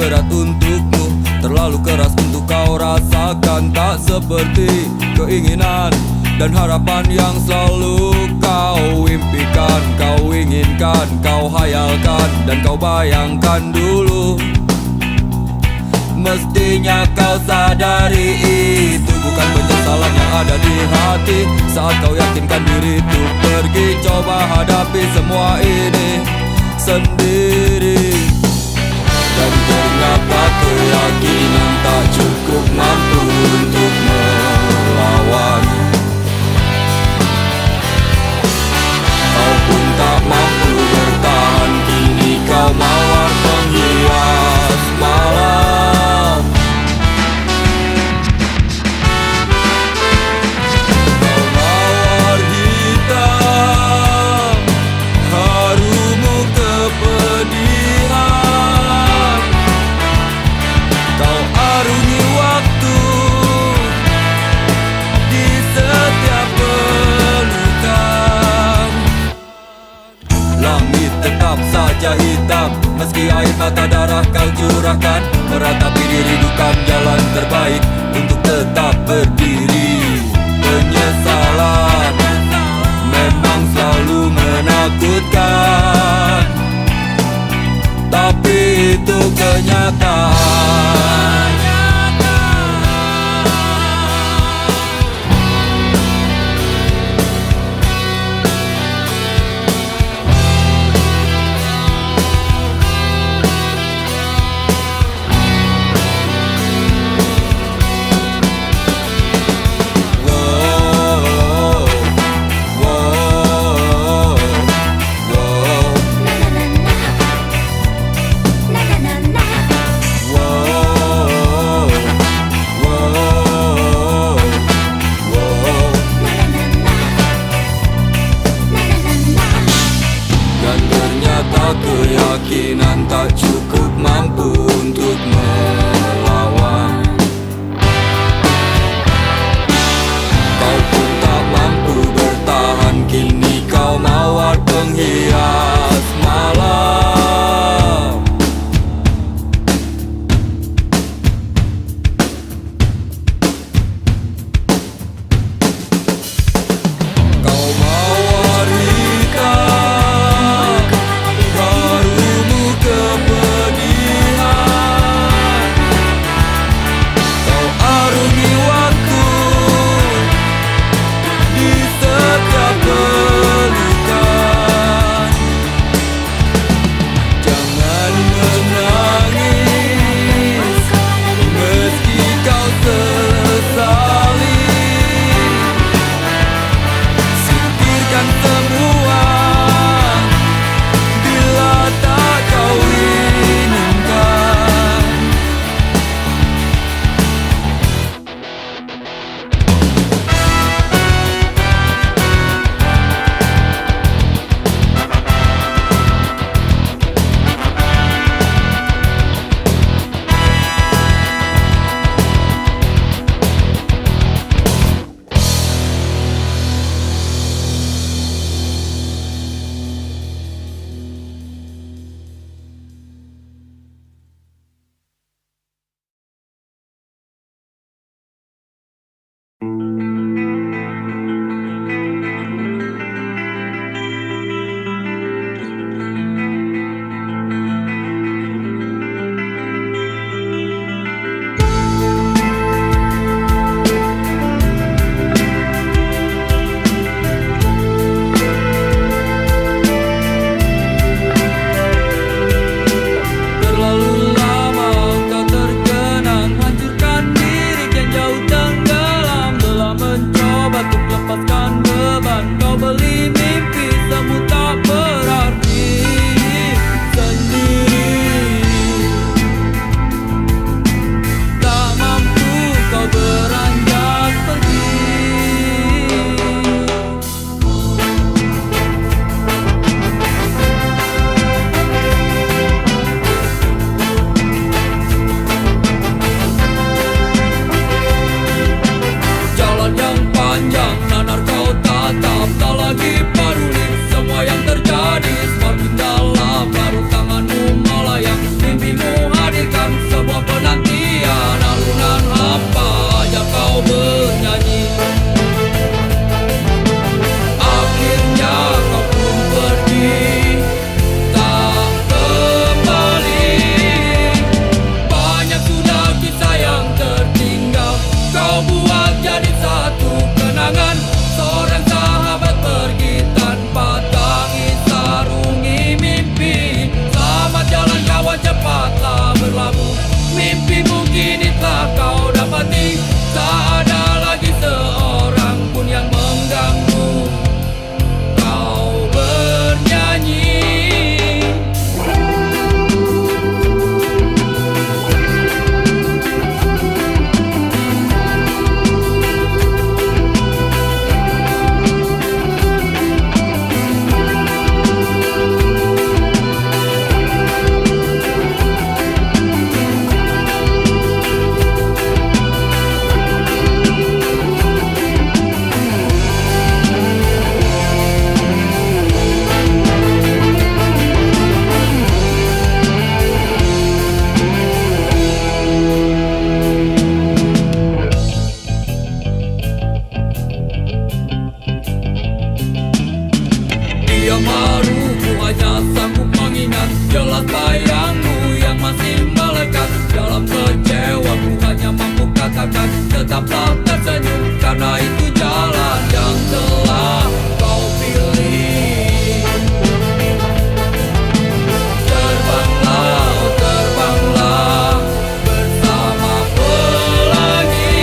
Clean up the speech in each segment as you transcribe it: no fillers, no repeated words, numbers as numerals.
berat untukmu, terlalu keras untuk kau rasakan. Tak seperti keinginan dan harapan yang selalu kau impikan, kau inginkan, kau hayalkan, dan kau bayangkan dulu. Mestinya kau sadari itu bukan penyesalan yang ada di hati. Saat kau yakinkan diri untuk pergi, coba hadapi semua ini sendiri. Dan ternyata keyakinan tak cukup mampu untuk Tapi diri bukan jalan terbaik untuk tetap berdiri. Penyesalan memang selalu menakutkan, tapi itu kenyataan. Keyakinan tak cukup mampu untuk melawan. Kau pun tak mampu bertahan, kini kau mawar penghias malam. Kau mawar hitam, Setiap hari ku hanya sanggup mengingat jelas bayangmu yang masih melekat. Dalam kecewa ku hanya mampu katakan tetaplah tersenyum, karena itu jalan yang telah kau pilih. Terbanglah, oh terbanglah bersama pelangi.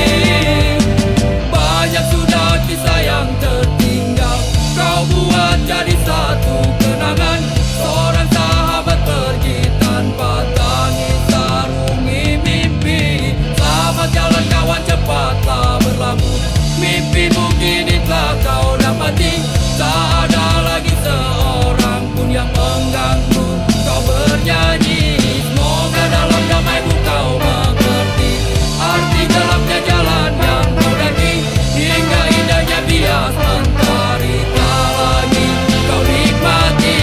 Banyak sudah kisah yang tertinggal, kau buat jadi satu kenangan. Seorang sahabat pergi tanpa tangis sarungi mimpi. Selamat jalan kawan, cepatlah berlabuh. Mimpimu kini telah kau dapati. Tak ada lagi seorang pun yang mengganggu kau bernyanyi. Semoga dalam damaimu kau mengerti arti gelapnya jalan yang kau daki. Hingga indahnya bias mentari tak lagi kau nikmati.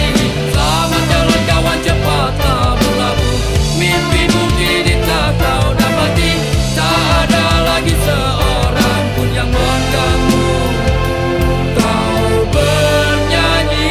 Selamat jalan kawan, cepatlah berlabuh. Mimpimu kini telah kau dapati. Tak ada lagi seorang pun yang mengganggu kau bernyanyi.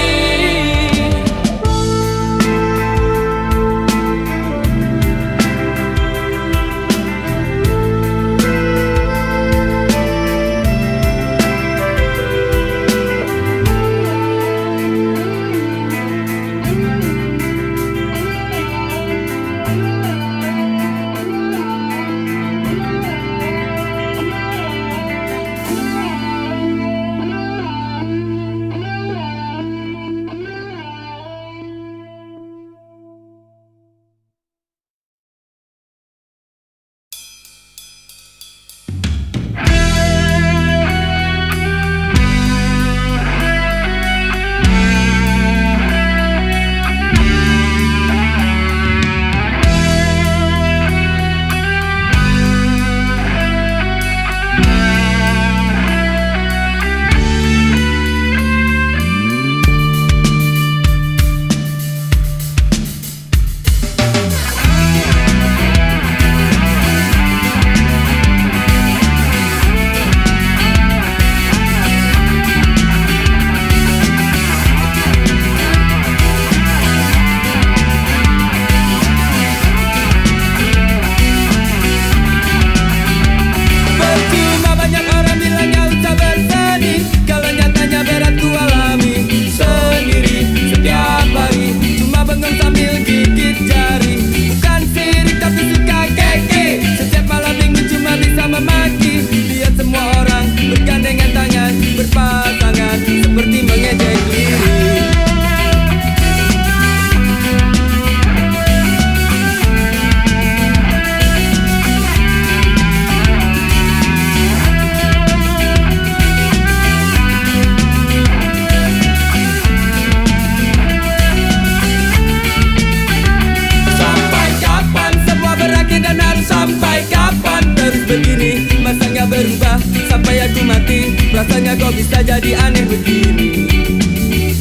Berubah sampai aku mati, rasanya kau bisa jadi aneh begini.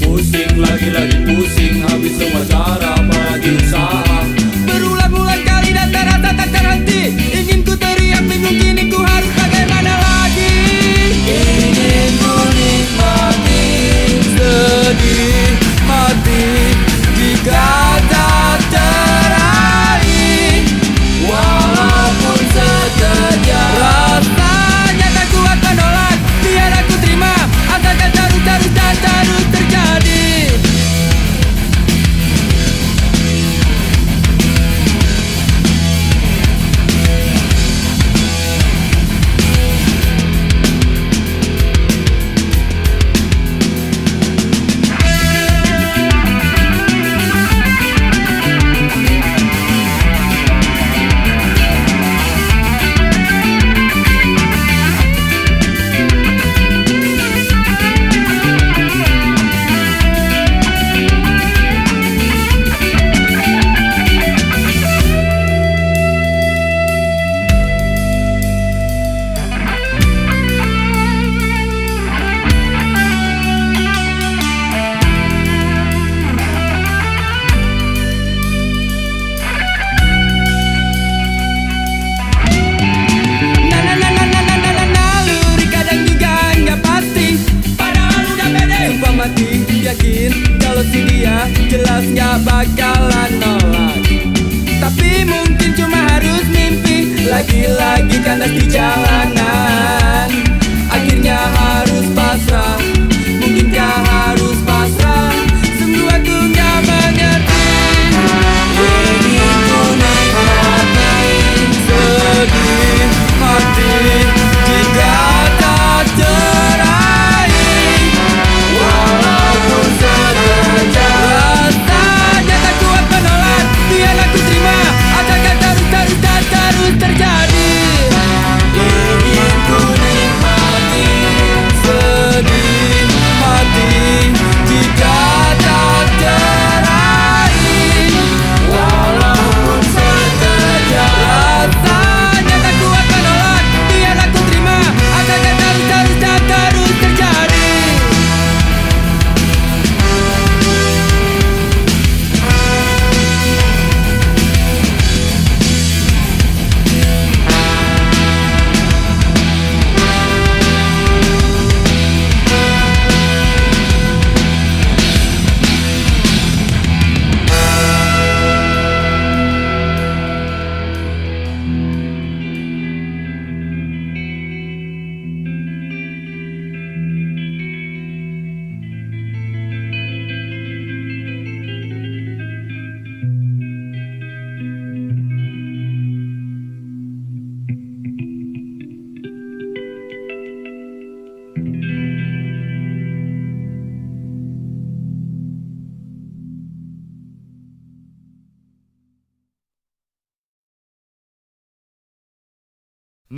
Pusing lagi pusing, habis semua cara apalagi usaha. Berulang-ulang kali dan terasa tak terhenti. Ingin ku teriak bingung, kini ku harus bagaimana lagi. Ingin ku nikmati sedih hati jika tak teraih, walaupun sekejap. Rasanya tak kuat menolak, biar aku terima. Asalkan terus dan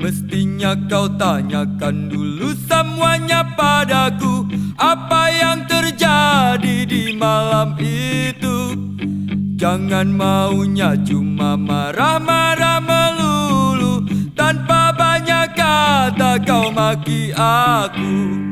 Mestinya kau tanyakan dulu semuanya padaku, apa yang terjadi di malam itu. Jangan maunya cuma marah-marah melulu, tanpa banyak kata kau maki aku.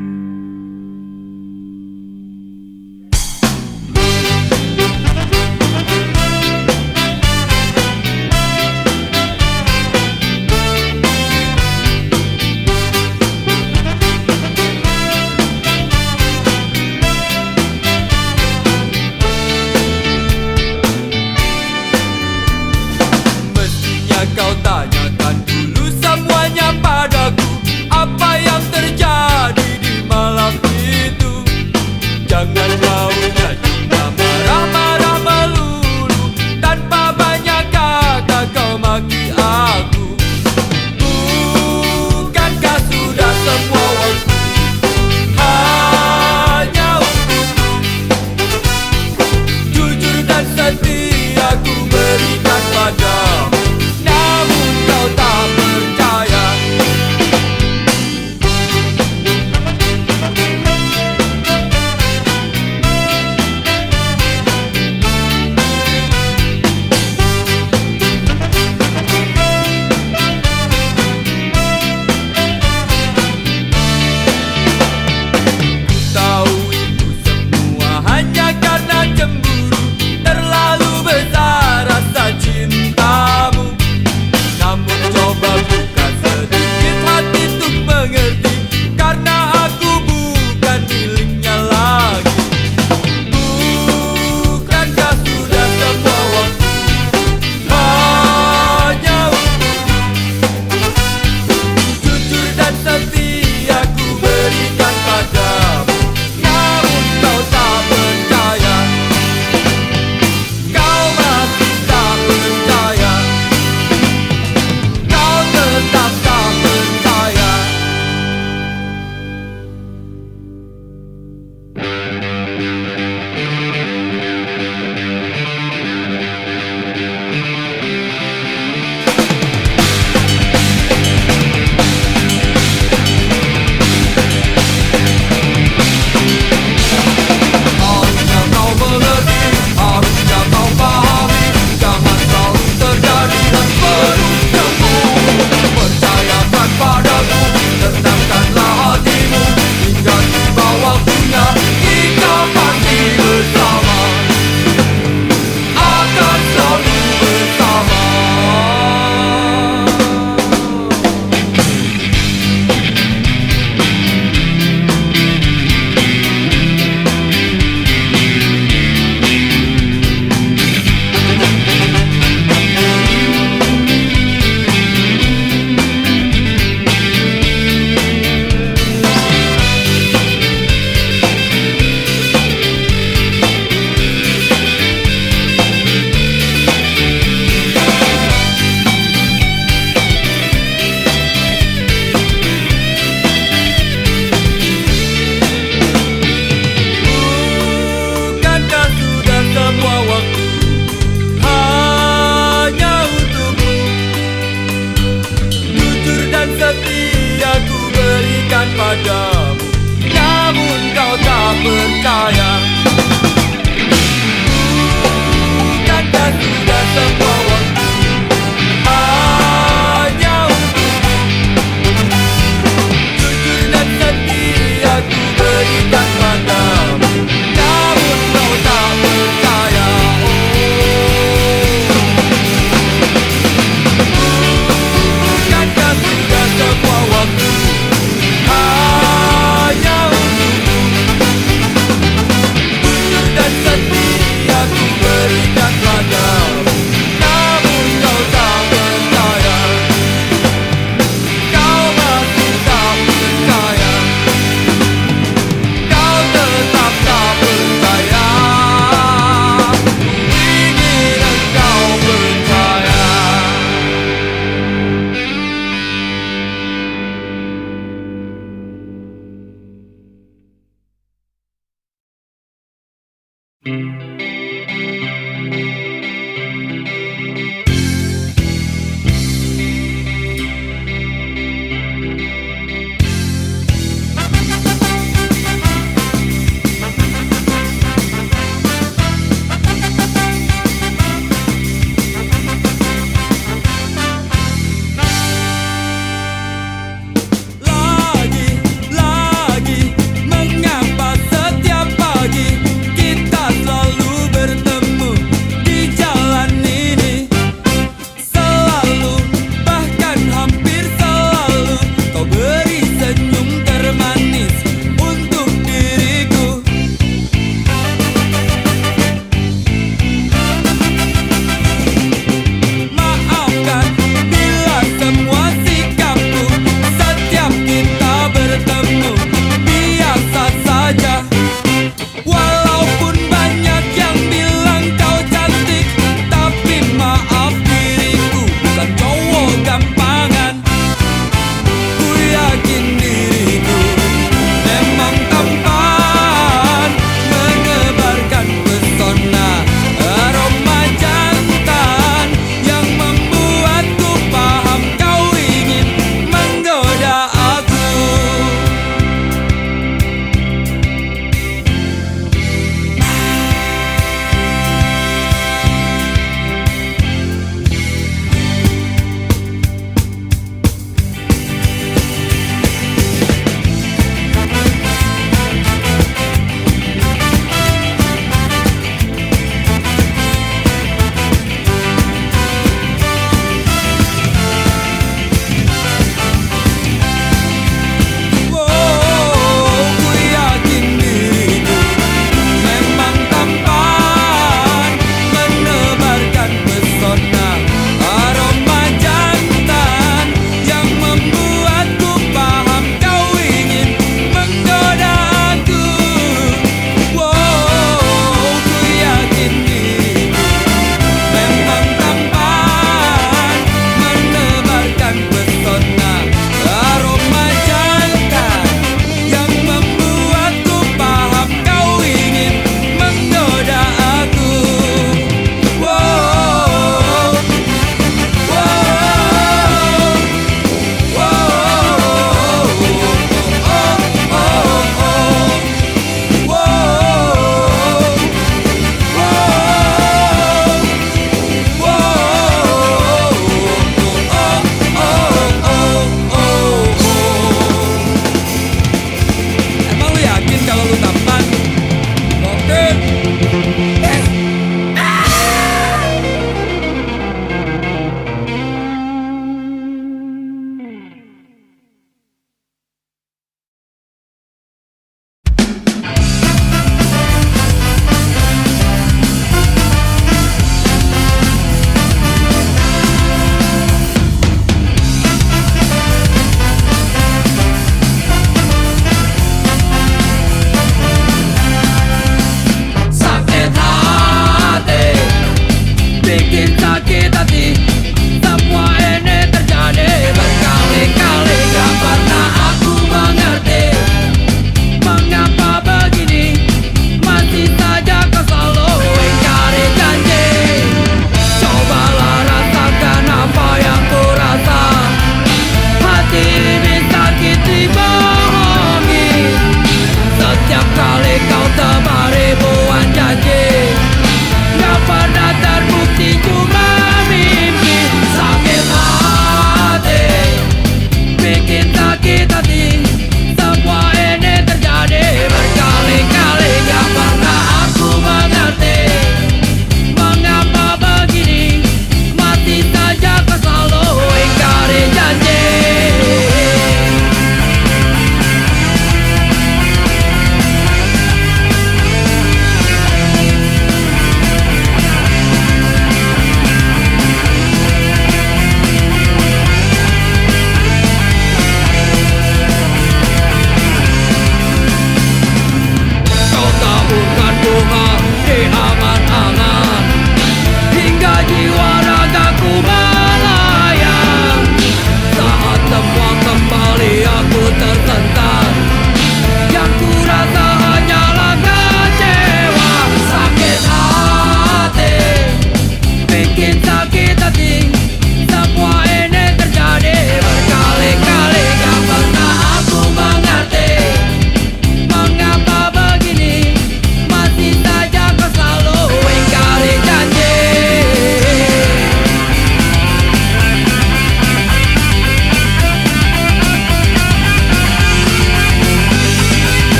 Kau tanyakan dulu semuanya padaku, apa yang terjadi di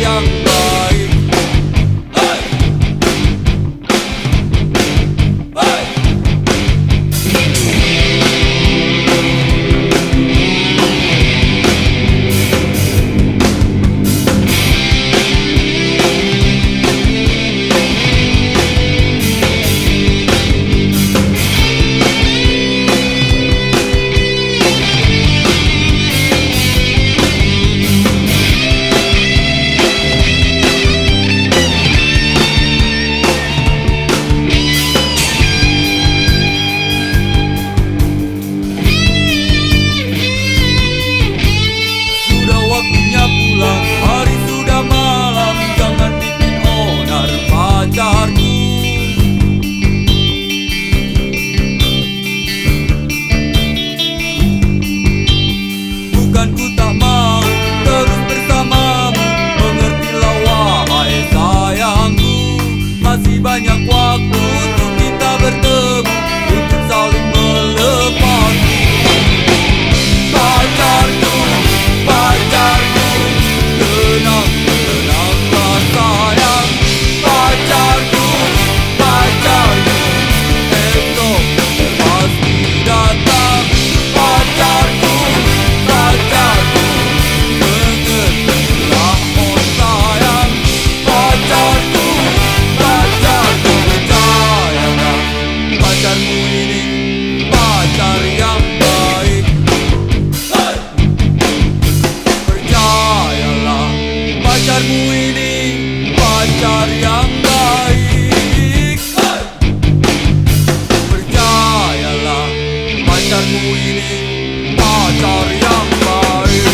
yang baik. Hey! Hey! Sudah waktunya pulang, hari sudah malam, jangan bikin onar pacarku. Bukan ku tak mau terus bersamamu, mengertilah wahai sayangku. Masih banyak waktu untuk kita bertemu, untuk saling melepasku. Pacarku, pacarku, tenang, tenanglah sayang. Pacarku, pacarku, esok pasti datang. Pacarku, pacarku, mengertilah oh sayang. Pacarku, pacarku, percayalah, pacarmu ini pacar yang baik. Hey! Percayalah, pacarmu ini pacar yang baik. Hey! Percayalah, pacarmu ini pacar yang baik.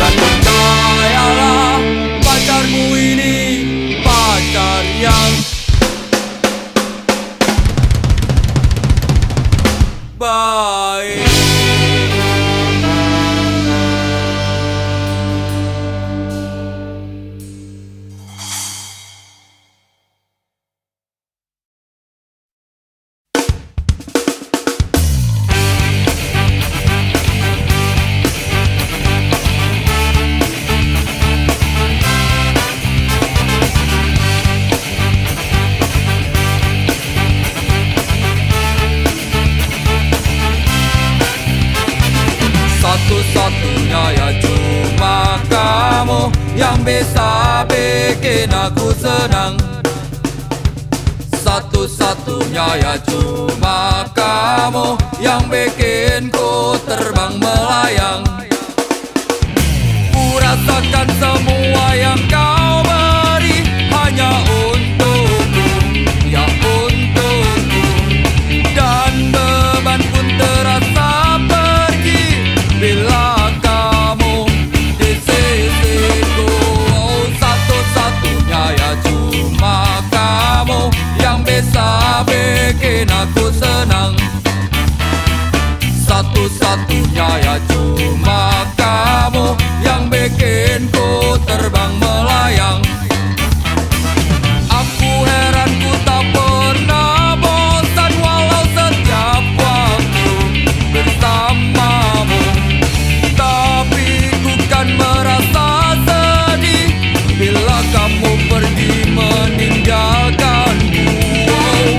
Dan percayalah, pacarmu ini pacar yang baik. Satu-satunya ya cuma kamu yang bisa bikin aku senang. Satu-satunya ya cuma kamu yang bikin ku terbang melayang. Ku rasakan semua yang kau beri hanya untukku, ya untukku. Dan beban pun terasa pergi bila kamu di sisiku. Oh, satu-satunya ya cuma kamu yang bisa bikin aku senang. Satu-satunya ya cuma kamu yang bikin ku terbang melayang. Aku heran ku tak pernah bosan walau setiap waktu bersamamu. Tapi ku kan merasa sedih bila kamu pergi meninggalkanku. Oh.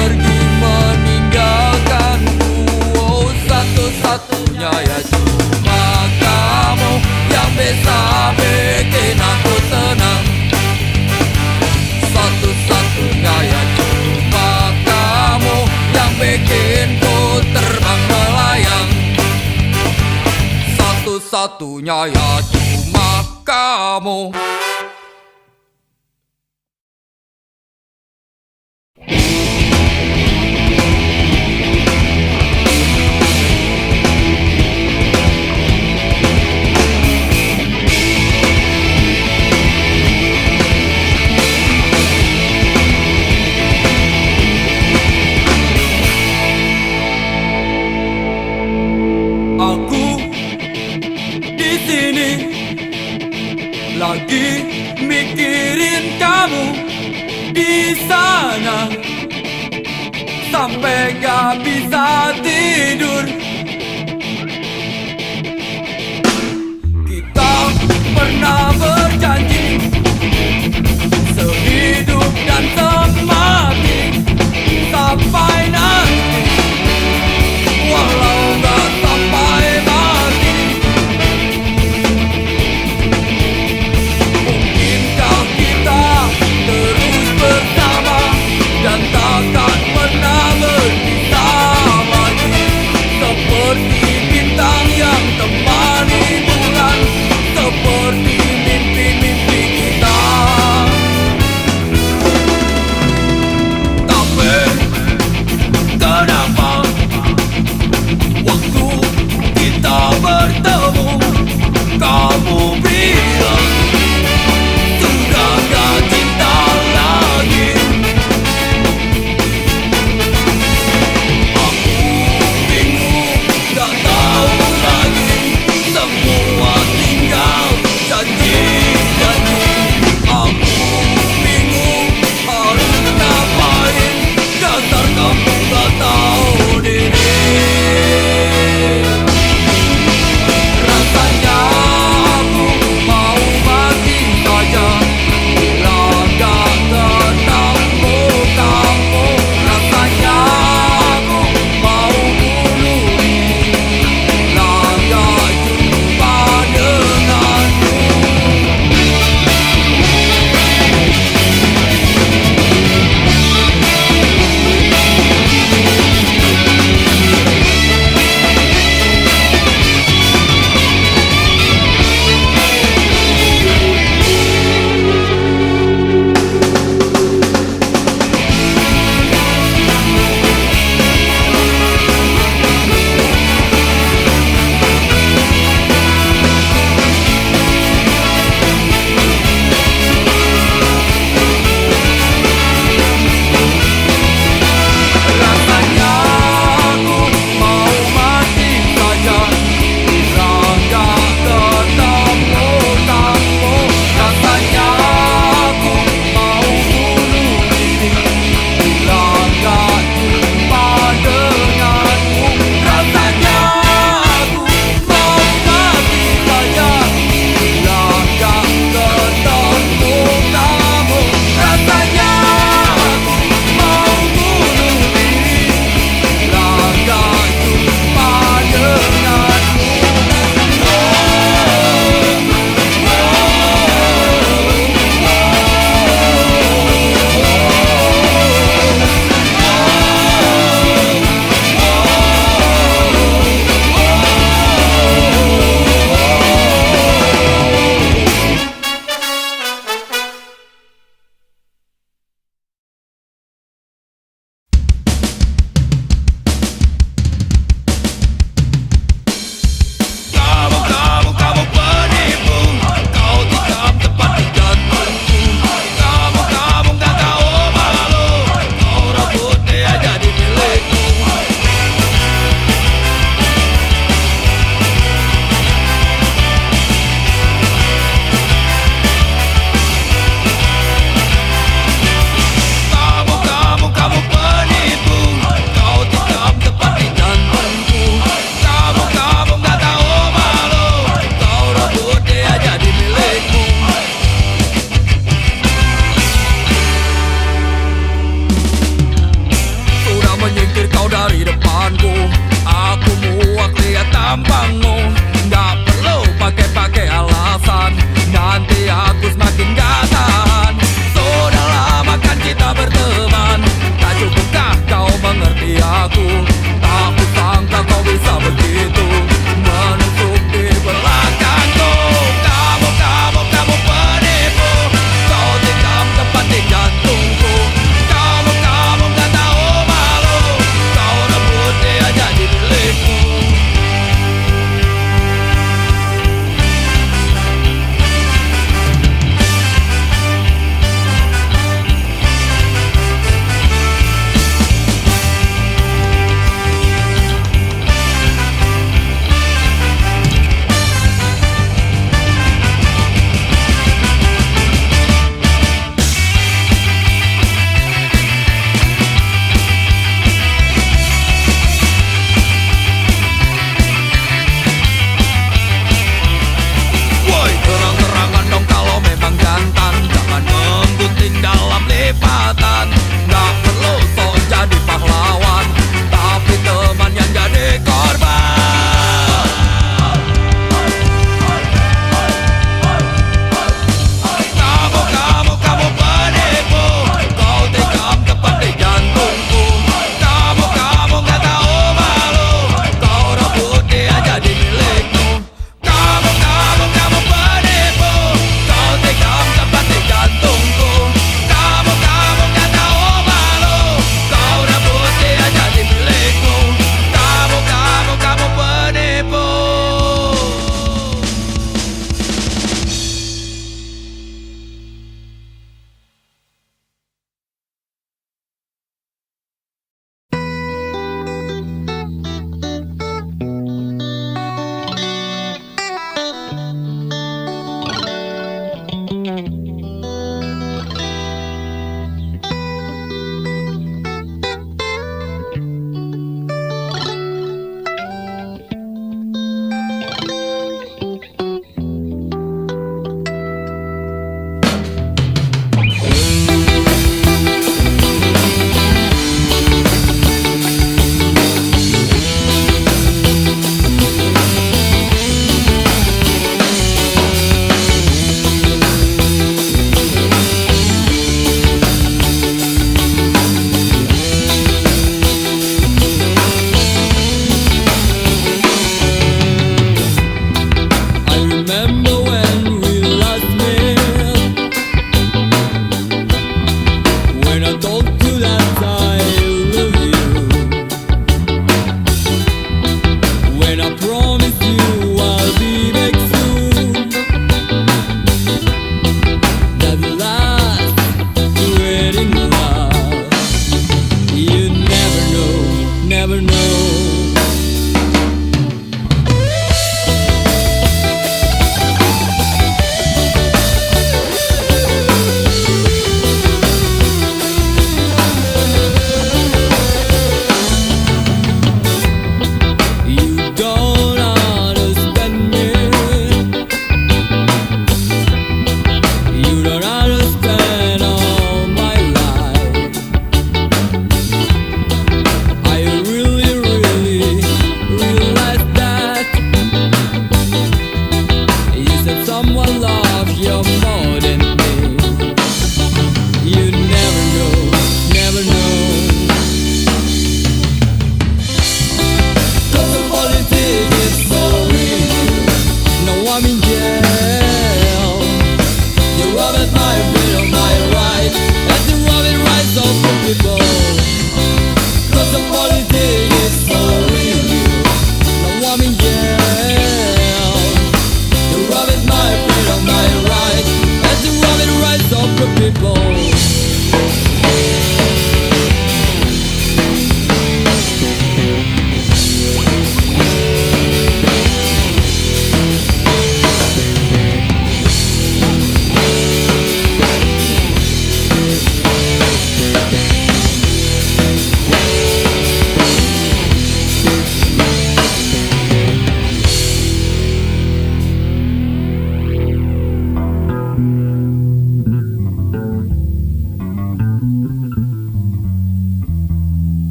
pergi meninggalkanku. Oh, satu-satunya ya satu-satunya ya cuma kamu. Aku di sini lagi mikirin kamu di sana sampai gak bisa tidur. Kita pernah berjanji sehidup dan semati sampai nanti, walau gak sampai mati. Mungkinkah kita terus bersama dan takkan pernah berpisah lagi?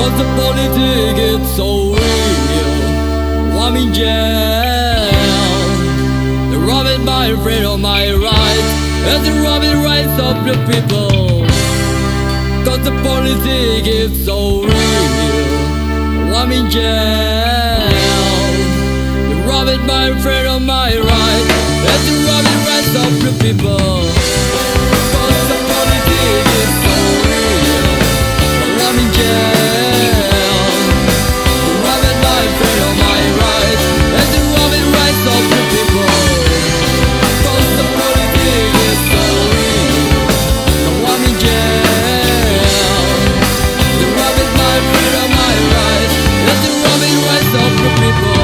Cause the politics is so real. I'm in jail. They're robbing my freedom, my rights, and they're robbing rights of the people. Cause the politics is so real. I'm in jail. They're robbing my freedom, my rights, and they're robbing rights of the people. Cause the politics is so real. I'm in jail. They're robbing my freedom, my rights, and they're robbing rights of the people. Cause the politics is so real. I'm in jail. They're robbing my freedom, my rights, and they're robbing rights of the people.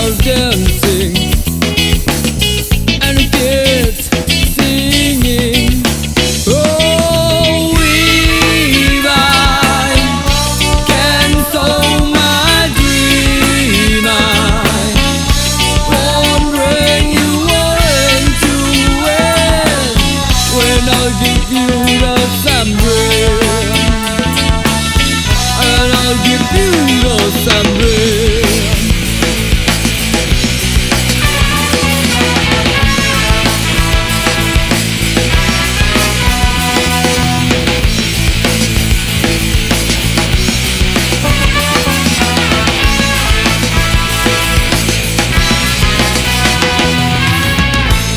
girls dancing and kids singing. Oh, if I can solve my dream, I won't bring you on to it when I'll give you the sunrise, and I'll give you the sunrise.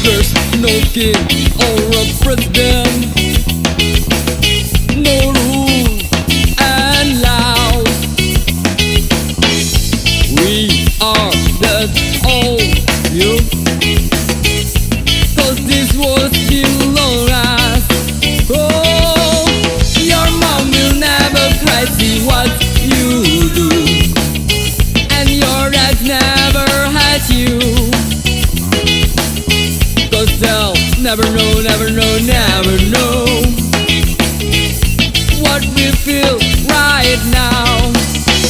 There's no king or a president, no rules and laws. We are that all you, 'cause this world belongs us. Oh, your mom will never cry, see what you do, and your dad never had you. They'll never know, never know, never know what we feel right now.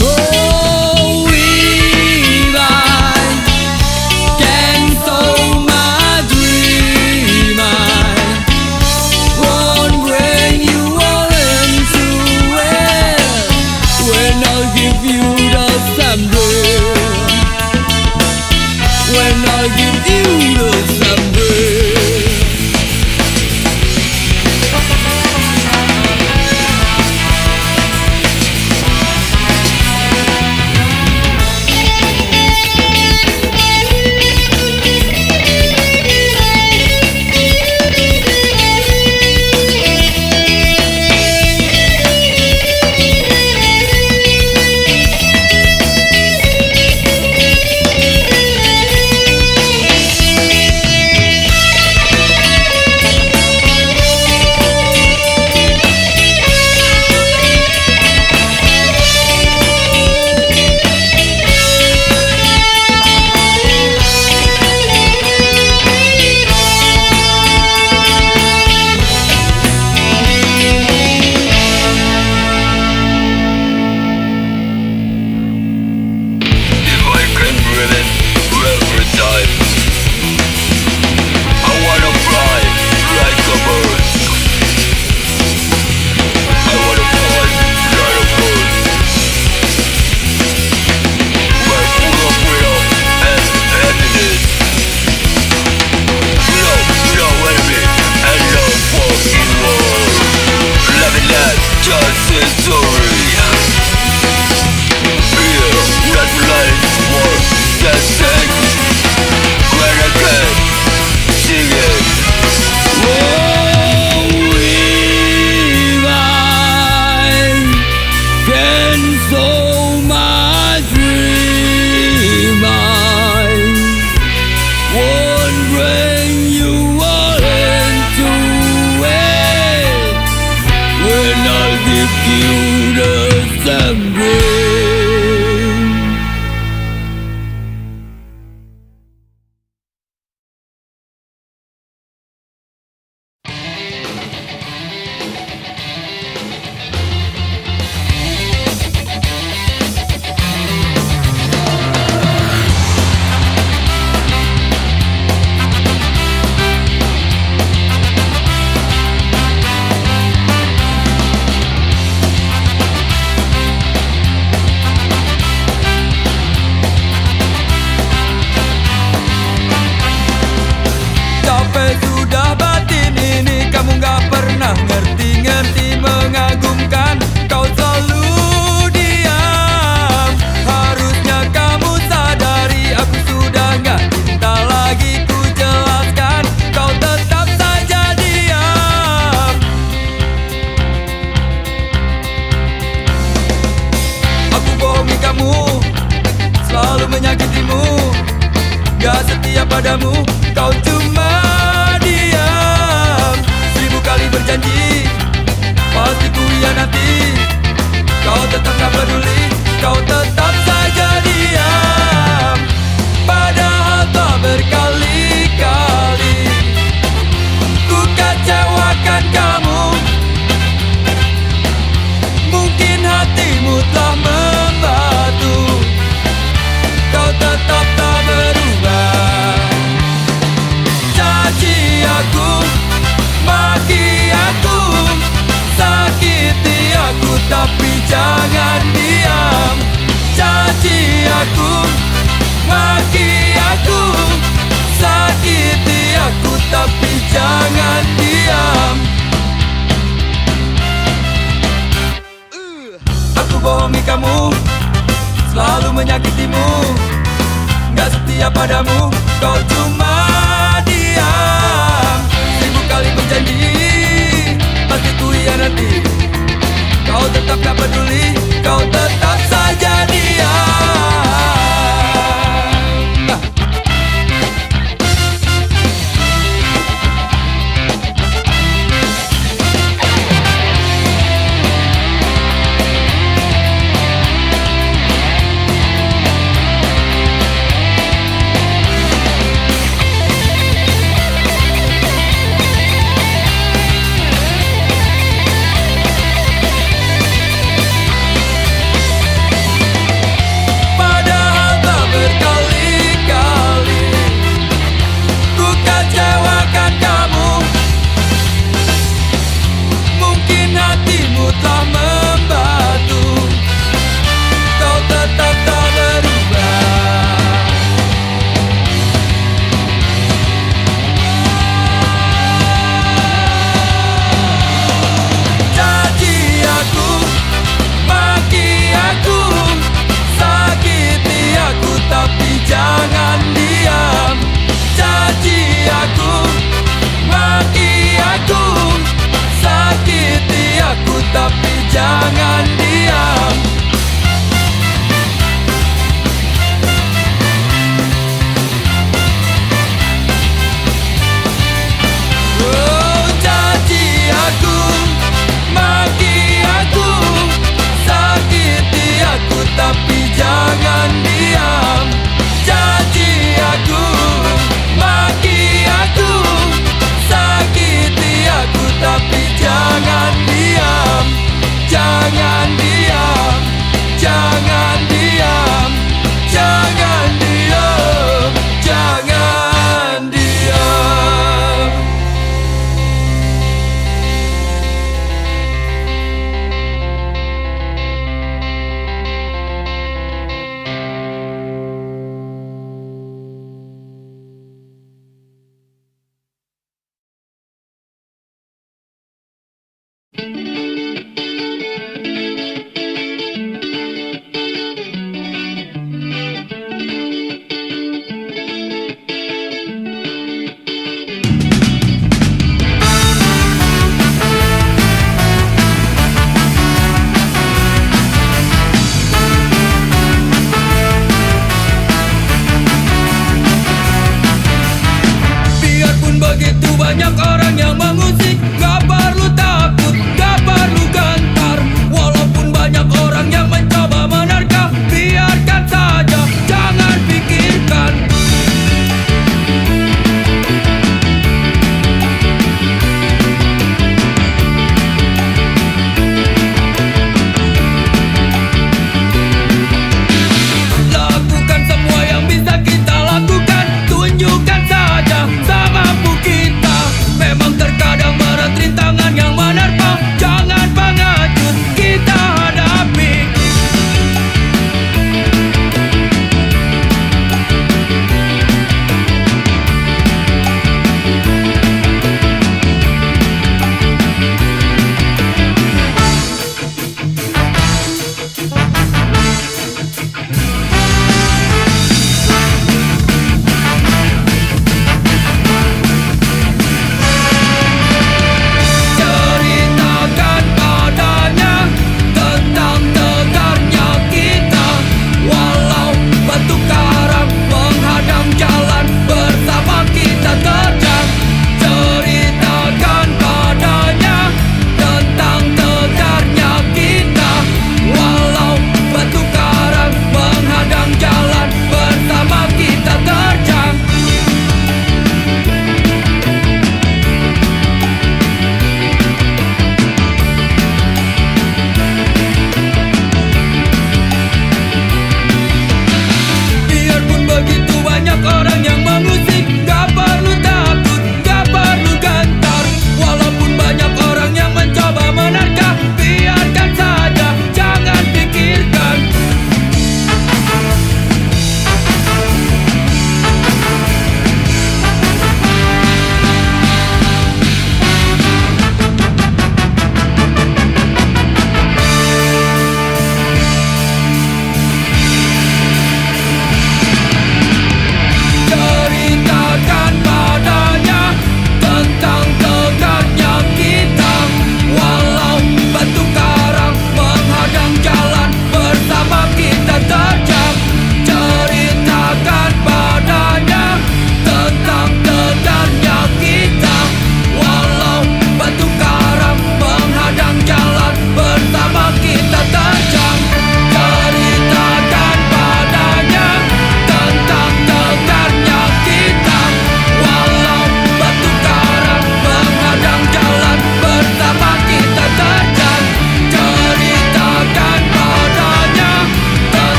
Oh, if I can solve my dream, I won't bring you all into it when I'll give you the sunrise, when I'll give you the sunrise. padamu, kau cuma diam. 1000 kali berjanji, pasti ku hianati. Kau tetap tak peduli, kau tetap saja diam. janjinya padamu, kau cuma diam. 1000 kali berjanji, pasti ku hianati. Kau tetap gak peduli, kau tetap saja diam.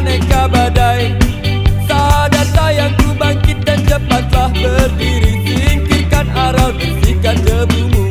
aneka badai. Sadar sayangku, bangkit dan cepatlah berdiri. Singkirkan aral, bersihkan debumu.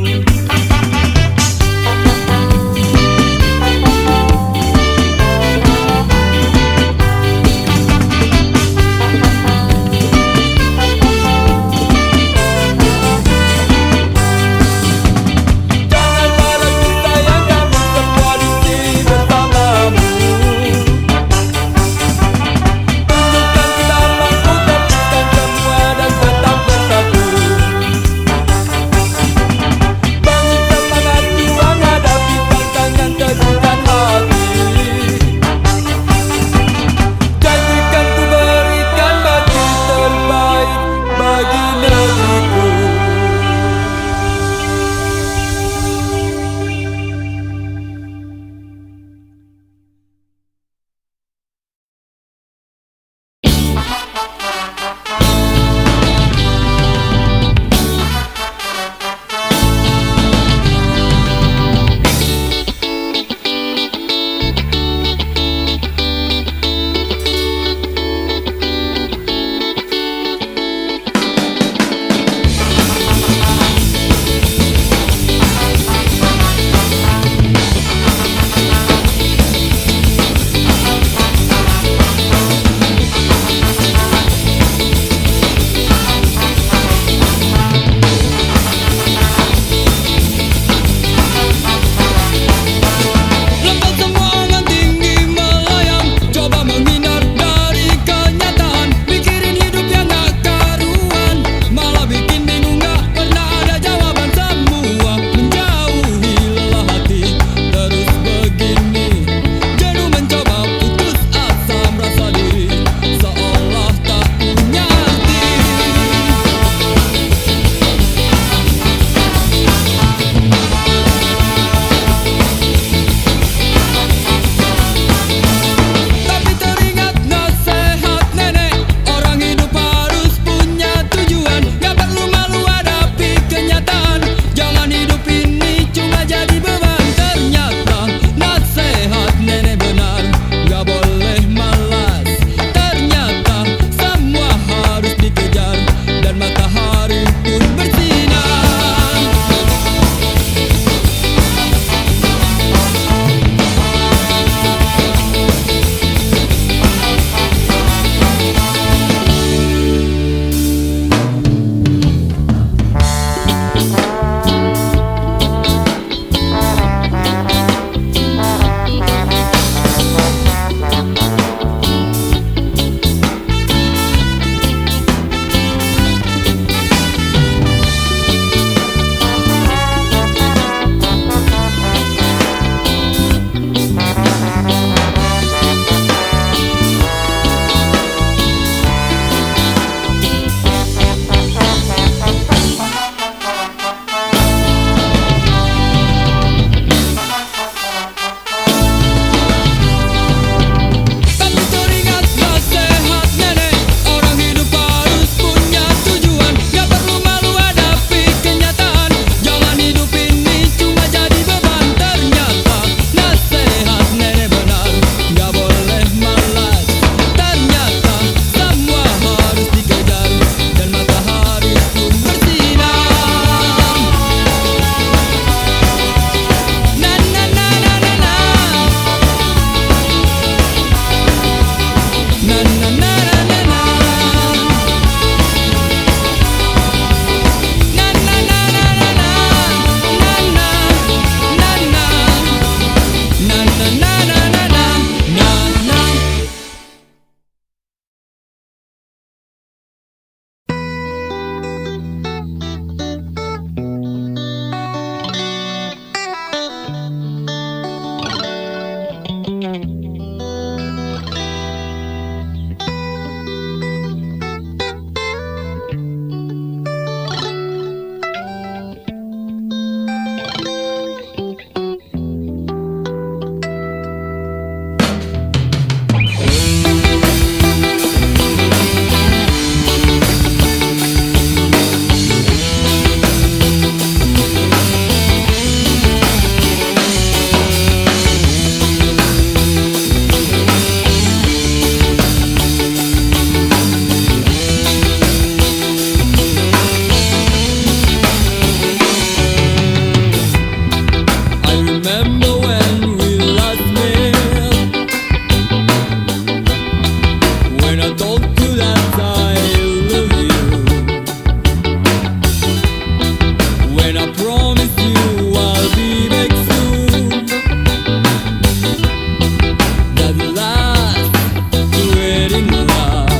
getting lost.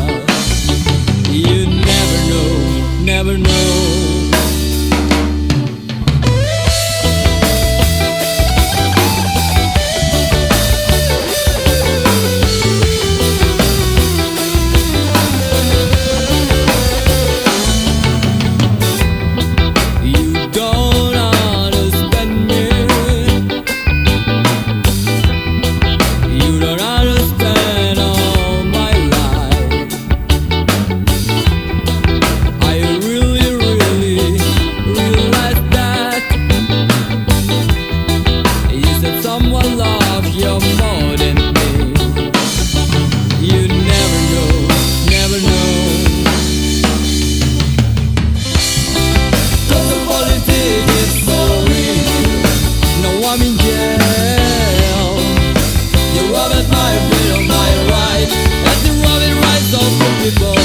You never know, never know. You don't understand me. You don't understand all my life. I really, really realize that you said someone loves you more than me. You never know, never know. 'Cause the politics is so real. Now I'm in jail. You robbed my freedom, my right, and you robbed rights of the people.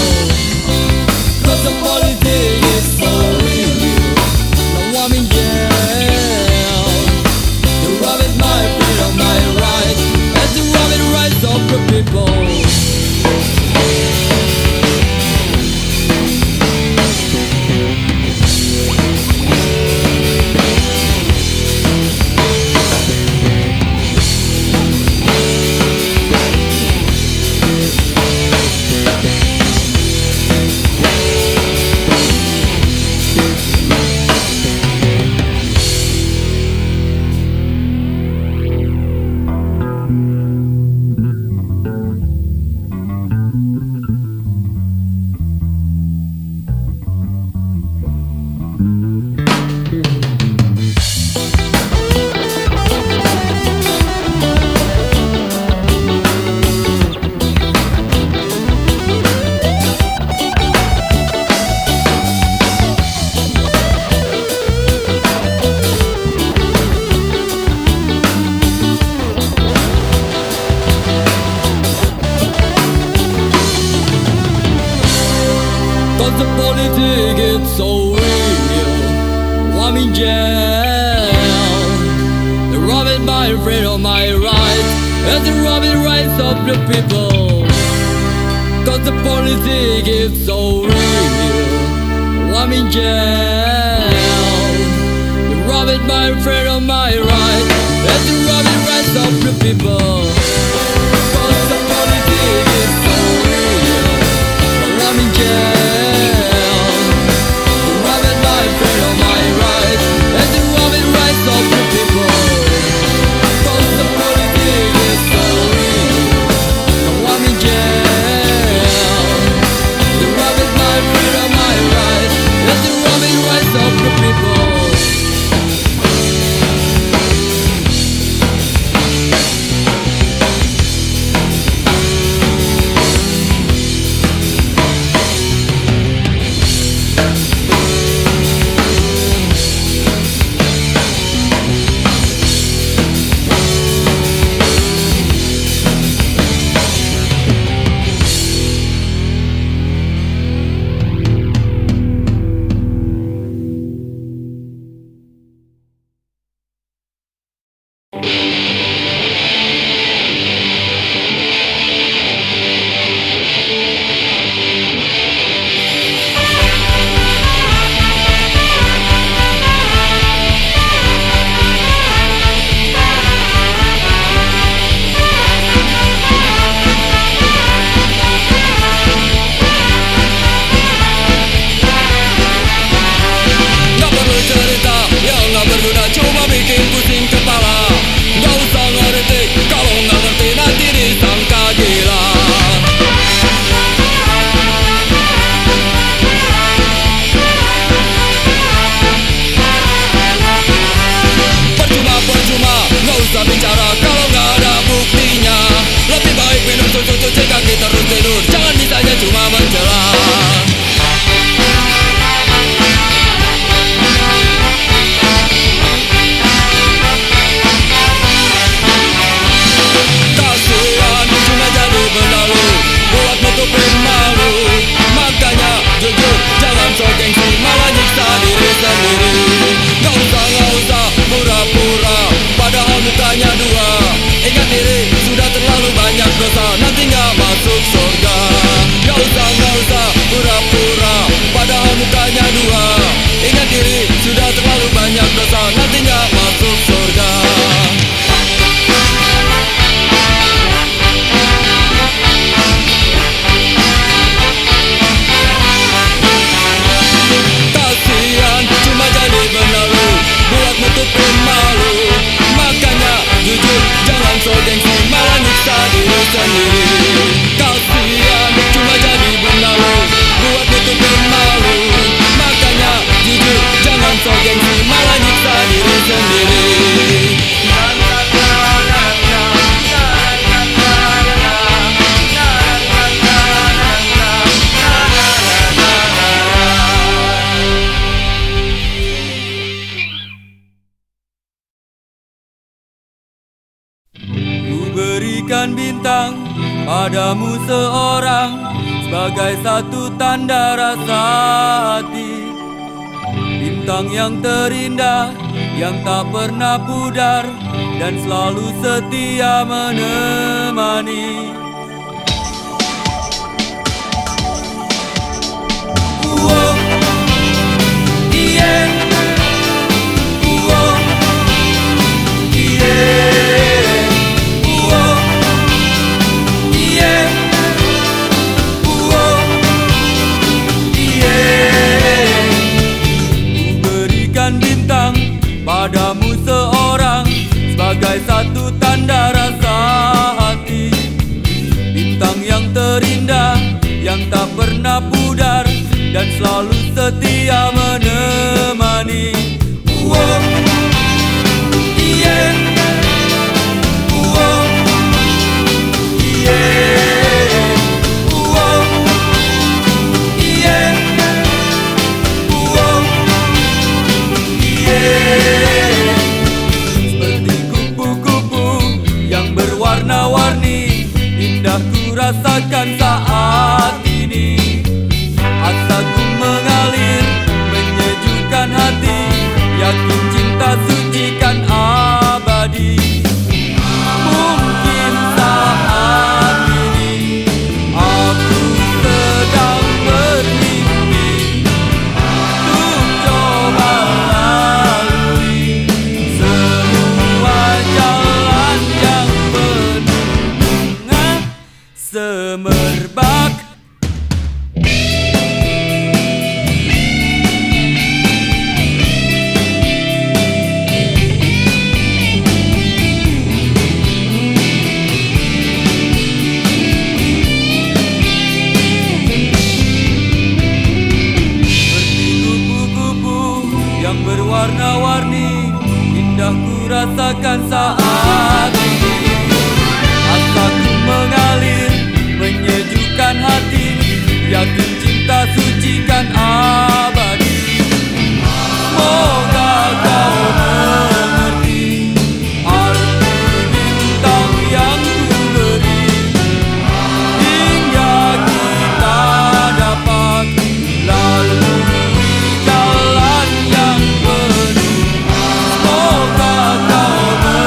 'Cause the politics is so real. Now I'm in jail. You robbed my freedom, my right, and you robbed rights of the people. Cause the politics is so real. I'm in jail. They robbed my freedom, my rights, and they robbed rights of the people. Cause the politics is so real. I'm in jail. They robbed my freedom, my rights, and they robbed rights of the people. Cause the politics is so real. I'm in jail. padamu seorang sebagai satu tanda rasa hati. Bintang yang terindah yang tak pernah pudar dan selalu setia menemani. Bintang padamu seorang sebagai satu tanda rasa hati. Bintang yang terindah yang tak pernah pudar dan selalu setia menemani. Warna-warni indah ku rasakan saat ini. Asaku mengalir menyejukkan hati, yakin cinta suci kan abadi. Mungkin saat ini aku sedang bermimpi untuk coba lalui semua jalan yang semerbak. Seperti kupu-kupu yang berwarna-warni, indah ku rasakan saat ini. Asaku mengalir menyejukkan hati, yakin cinta suci kan abadi. Semoga kau mengerti arti bintang yang ku beri, hingga kita dapat lalui jalan yang penuh. Semoga kau mengerti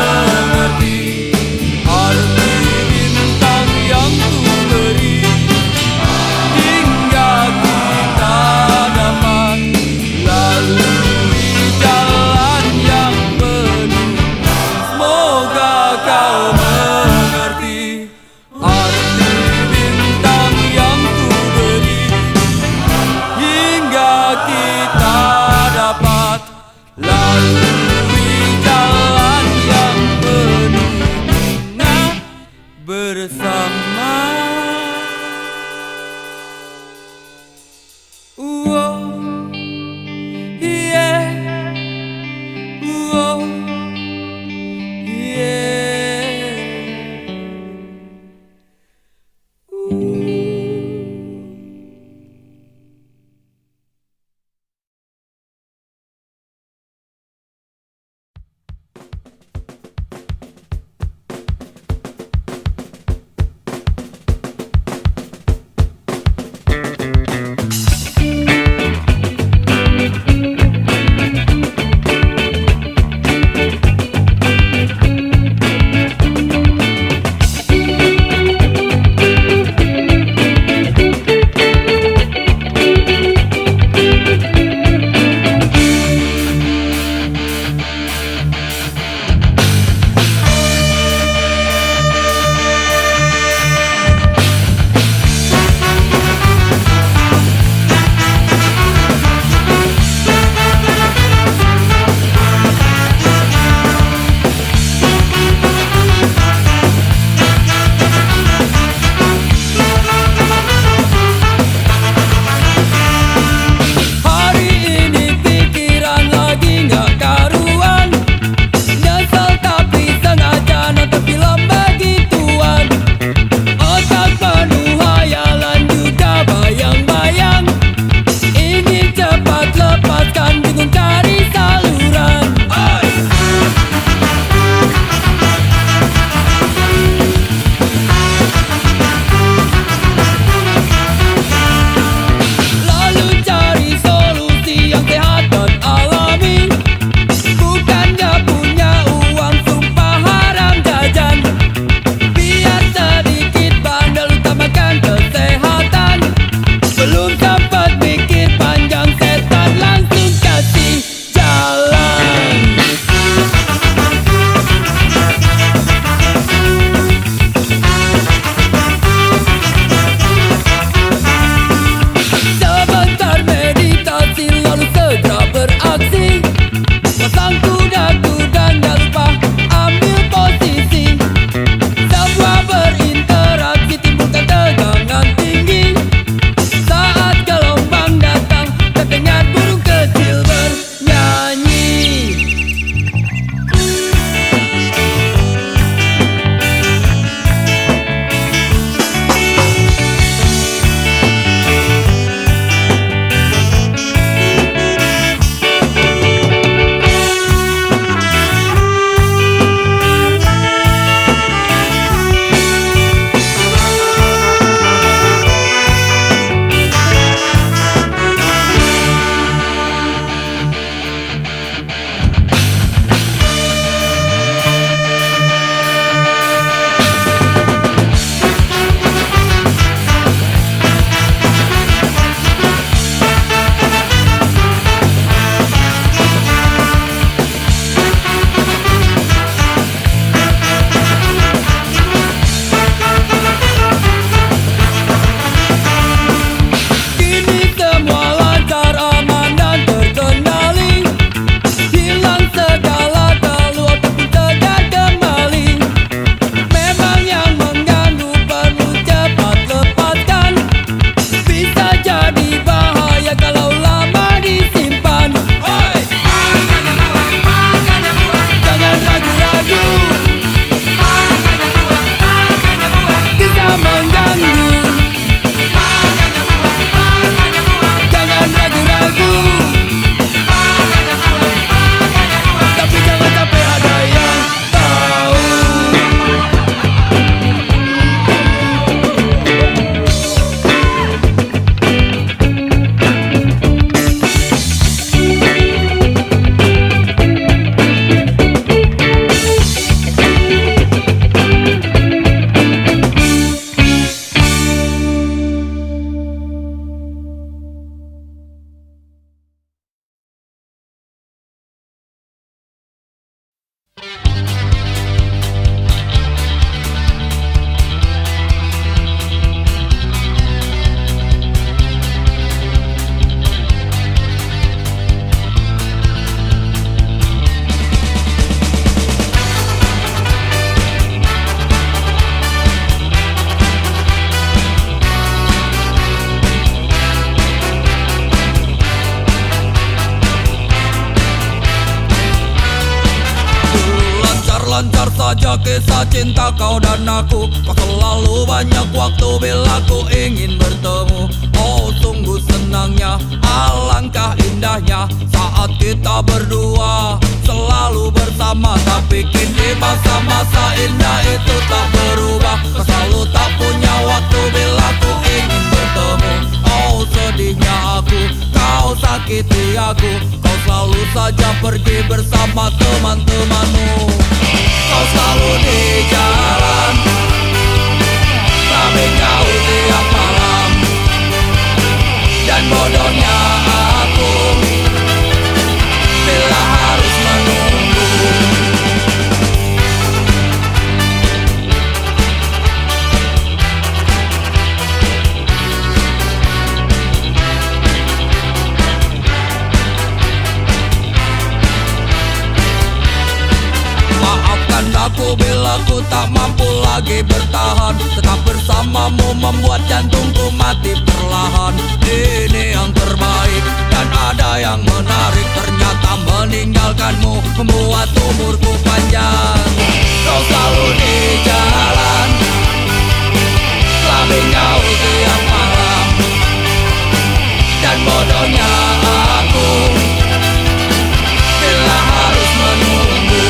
lancar saja kisah cinta kau dan aku. Kau selalu banyak waktu bila ku ingin bertemu. Oh sungguh senangnya, alangkah indahnya saat kita berdua selalu bersama. Tapi kini masa-masa indah itu tak berubah. Kau selalu tak punya waktu bila ku ingin bertemu. Oh sedihnya aku, kau sakiti aku. Kau selalu saja pergi bersama teman-temanmu. Kau selalu di jalan, tapi kau tiap malam. Dan bodohnya aku bila harus menunggu. Maafkan aku bila ku tak mampu lagi bertahan. Tetap bersamamu membuat jantungku mati perlahan. Ini yang terbaik dan ada yang menarik. Ternyata meninggalkanmu membuat umurku panjang. Kau selalu di jalan, tapi kau tiap malam. Dan bodohnya aku bila harus menunggu.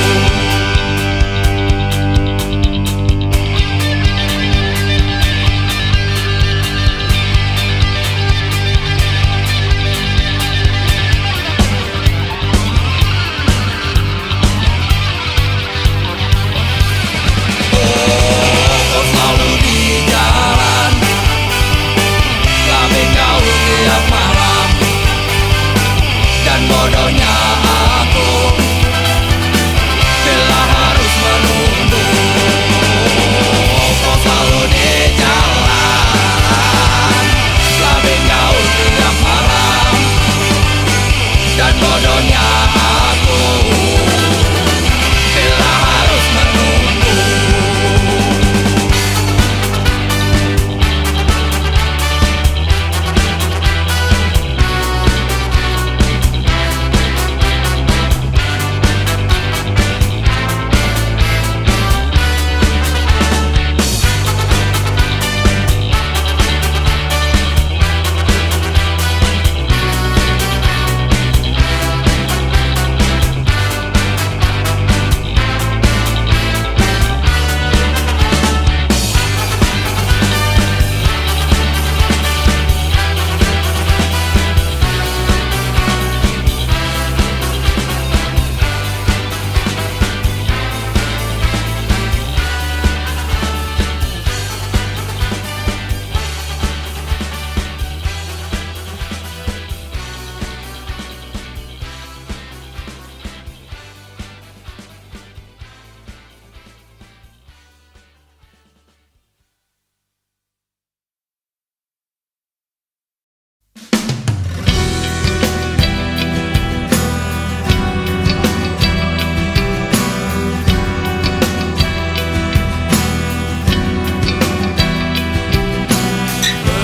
Kau selalu di jalan, tapi kau tiap malam. Dan bodohnya aku bila harus menunggu. Kau selalu di jalan, tapi kau tiap malam. Dan bodohnya aku bila harus menunggu.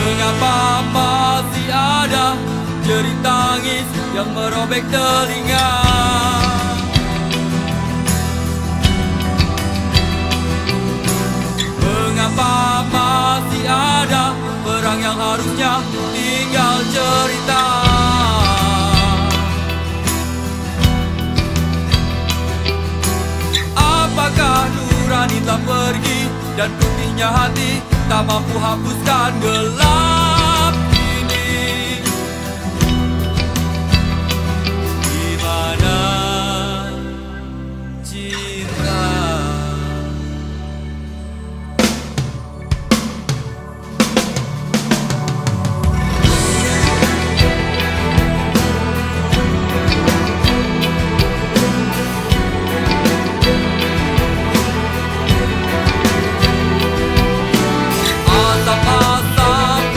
Mengapa masih ada jerit tangis yang merobek telinga? Mengapa masih ada perang yang harusnya tinggal cerita? Apakah nurani telah pergi dan putihnya hati tak mampu hapuskan gelap ini? Di mana cinta? Asap-asap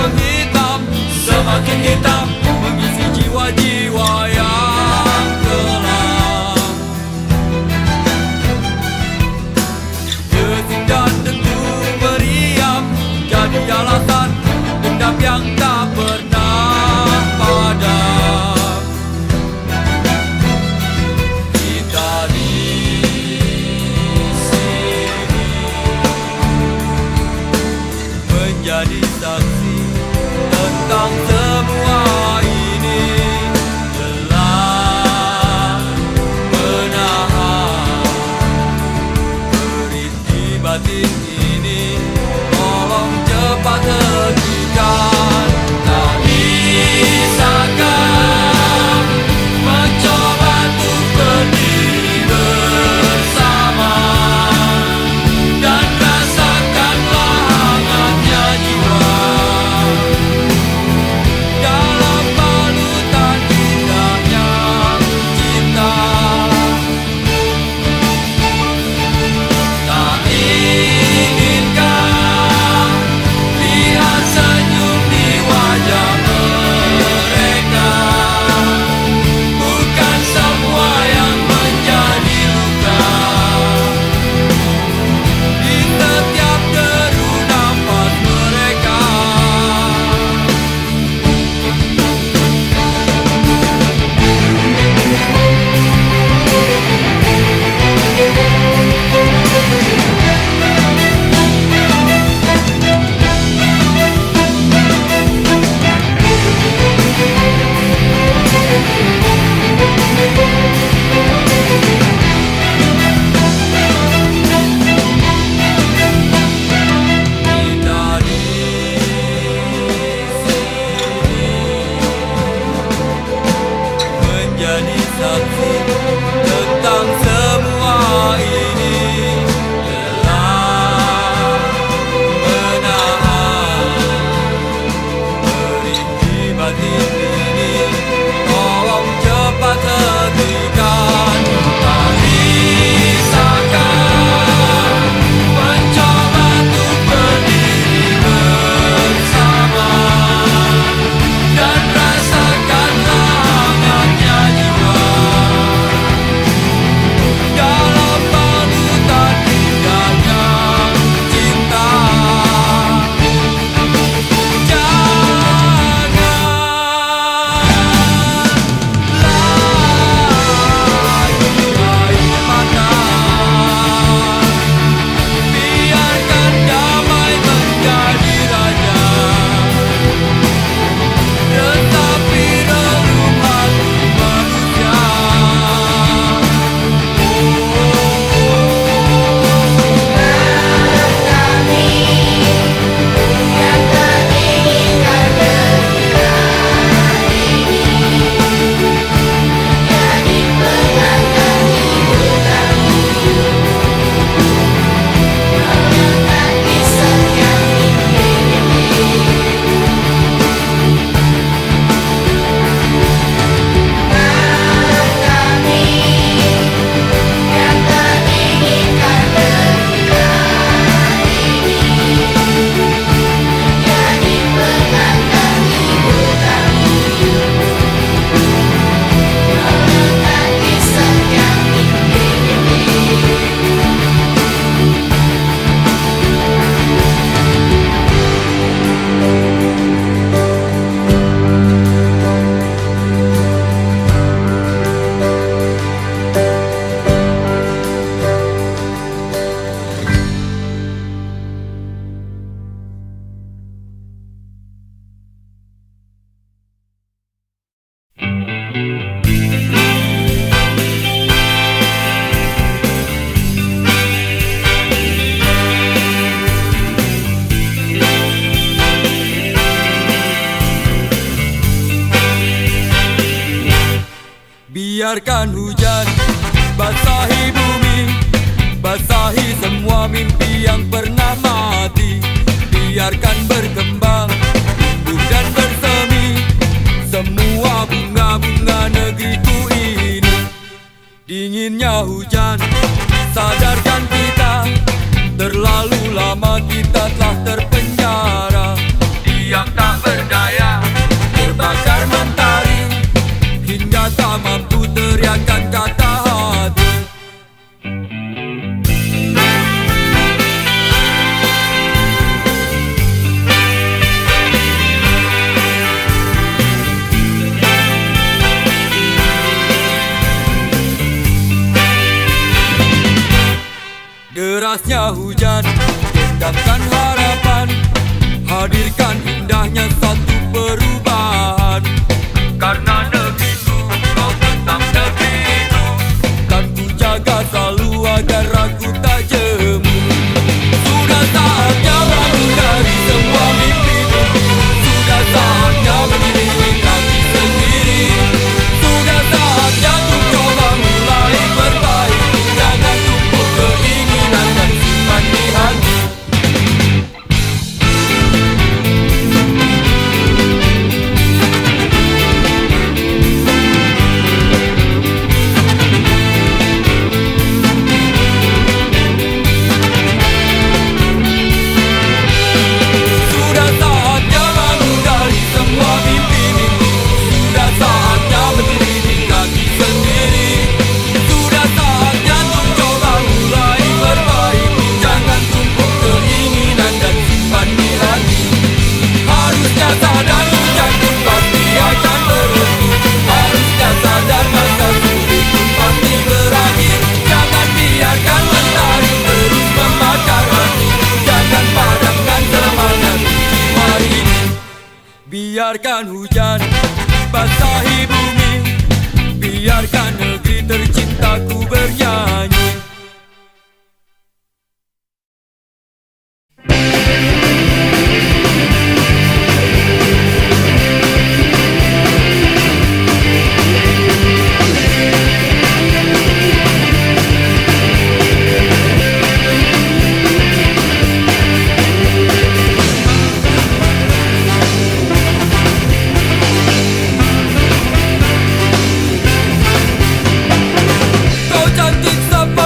Biarkan hujan basahi bumi, basahi semua mimpi yang pernah mati. Biarkan berkembang, tumbuh dan bersemi semua bunga-bunga negeriku ini. Dinginnya hujan sadarkan kita, terlalu lama kita telah terpenjara. Diam tak berdaya, terbakar mentari, hingga tak mampu teriakan kata hati. Derasnya hujan redamkan harapan, hadirkan indahnya satu perubahan. Karena negeriku, kau tetap negeriku, dan ku jaga selalu agar aku tak jemu. Sudah saatnya bangun dari semua mimpi-mimpi, sudah saatnya berdiri kaki sendiri, sudah saatnya untuk coba mulai perbaiki. Jangan tumpuk keinginan dan simpan di hati. Sudah saatnya bangun dari semua mimpi-mimpi, sudah saatnya berdiri di kaki sendiri, sudah saatnya untuk coba mulai perbaiki. Jangan tumpuk keinginan dan simpan di hati. Harusnya sadar hujan pun pasti akan berhenti, harusnya sadar masa sulit pun pasti berakhir. Jangan biarkan mentari terus membakar hati, jangan padamkan semangat jiwa ini. Biarkan hujan basahi bumi, biarkan negeri tercintaku bernyanyi. Kau cantik seperti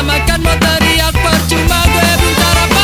makan mau teriak percuma gue belum sarapan.